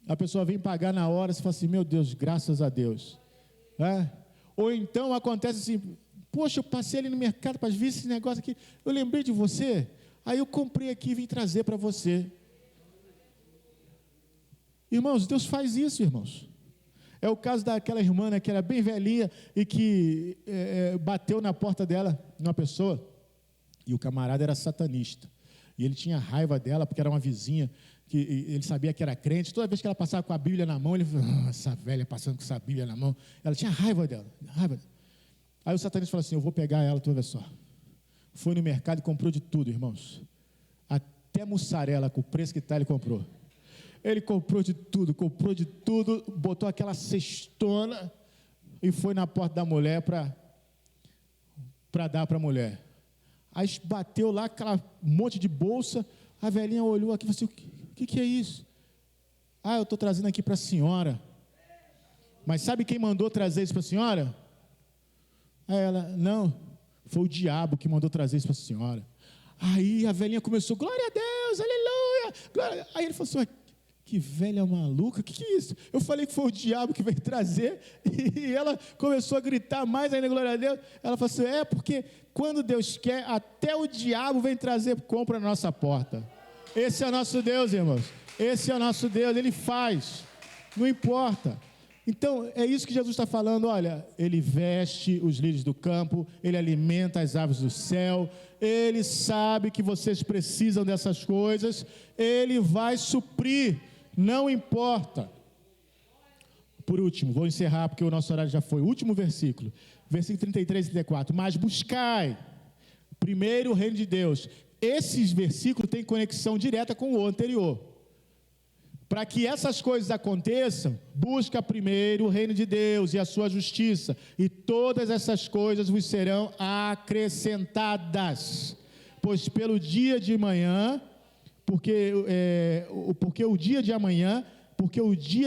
A pessoa vem pagar na hora, você fala assim, meu Deus, graças a Deus. Ou então acontece assim, poxa, eu passei ali no mercado para ver esse negócio aqui, eu lembrei de você, aí eu comprei aqui e vim trazer para você. Irmãos, Deus faz isso, irmãos. É o caso daquela irmã, né, que era bem velhinha e que bateu na porta dela uma pessoa, e o camarada era satanista, e ele tinha raiva dela porque era uma vizinha, que ele sabia que era crente. Toda vez que ela passava com a Bíblia na mão, ele falava, essa velha passando com essa Bíblia na mão, ela tinha raiva dela. Aí o satanista falou assim, eu vou pegar ela, tu vai ver só. Foi no mercado e comprou de tudo, irmãos, até mussarela, com o preço que está, ele comprou. Ele comprou de tudo, botou aquela cestona e foi na porta da mulher para dar para a mulher. Aí bateu lá aquela monte de bolsa, a velhinha olhou aqui e falou assim, o que é isso? Eu estou trazendo aqui para a senhora. Mas sabe quem mandou trazer isso para a senhora? Aí ela, não, foi o diabo que mandou trazer isso para a senhora. Aí a velhinha começou, glória a Deus, aleluia, glória. Aí ele falou assim, que velha maluca, o que é isso? Eu falei que foi o diabo que veio trazer, e ela começou a gritar mais ainda, glória a Deus. Ela falou assim, porque quando Deus quer, até o diabo vem trazer compra na nossa porta. Esse é o nosso Deus, irmãos, esse é o nosso Deus, Ele faz, não importa. Então, é isso que Jesus está falando, olha, Ele veste os lírios do campo, Ele alimenta as aves do céu, Ele sabe que vocês precisam dessas coisas, Ele vai suprir, não importa. Por último, vou encerrar porque o nosso horário já foi, o último versículo 33 e 34, mas buscai primeiro o reino de Deus. Esses versículos têm conexão direta com o anterior. Para que essas coisas aconteçam, busca primeiro o reino de Deus e a sua justiça, e todas essas coisas vos serão acrescentadas. Pois pelo dia de amanhã, porque o dia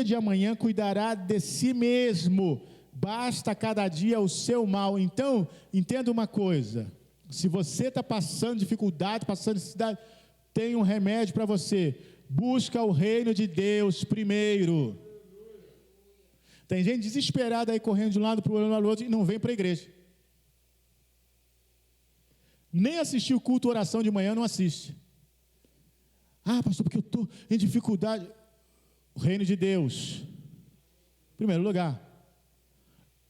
de amanhã cuidará de si mesmo, basta cada dia o seu mal. Então, entenda uma coisa, se você está passando dificuldade, passando necessidade, tem um remédio para você. Busca o reino de Deus primeiro. Tem gente desesperada aí correndo de um lado para o outro e não vem para a igreja. Nem assistir o culto oração de manhã não assiste. Pastor, porque eu estou em dificuldade. O reino de Deus, em primeiro lugar.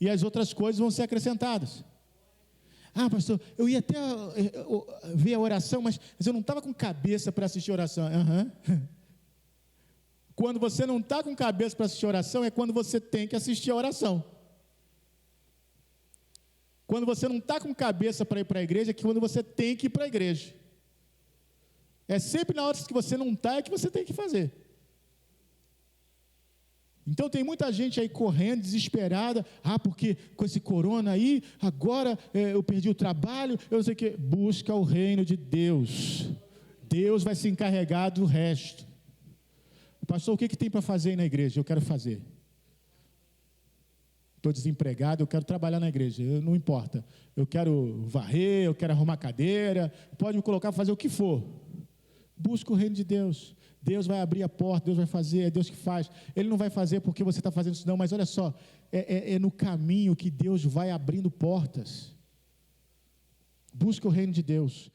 E as outras coisas vão ser acrescentadas. Pastor, eu ia até ver a oração, mas eu não estava com cabeça para assistir a oração. Quando você não está com cabeça para assistir a oração, é quando você tem que assistir a oração. Quando você não está com cabeça para ir para a igreja, é quando você tem que ir para a igreja. É sempre na hora que você não está, é que você tem que fazer. Então tem muita gente aí correndo, desesperada, porque com esse corona aí, agora eu perdi o trabalho, eu não sei o quê. Busca o reino de Deus. Deus vai se encarregar do resto. Pastor, o que tem para fazer aí na igreja? Eu quero fazer. Estou desempregado, eu quero trabalhar na igreja, não importa. Eu quero varrer, eu quero arrumar cadeira, pode me colocar para fazer o que for. Busca o reino de Deus. Deus vai abrir a porta, Deus vai fazer, é Deus que faz. Ele não vai fazer porque você está fazendo isso não, mas olha só, é no caminho que Deus vai abrindo portas. Busca o reino de Deus.